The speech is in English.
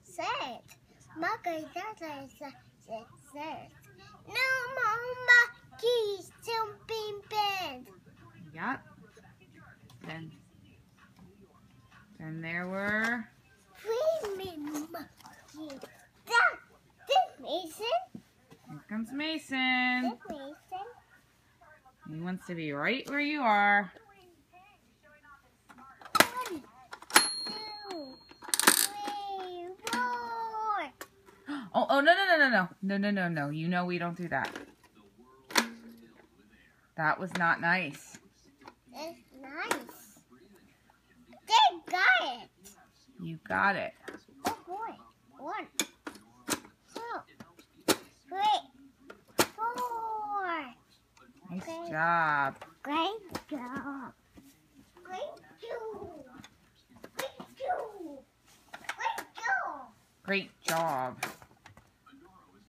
Set. Maka set. No, Mama, keys jumping bed. Yep. Then there were 3 monkeys. This Mason. Here comes Mason. This Mason. He wants to be right where you are. 1, 2, 3, 4. Oh, no. You know we don't do that. That was not nice. It's nice. They got it. You got it. Oh boy. 1, 2, 3, 4. Nice Okay. job. Great job. Great job. Great job. Great job. Great job.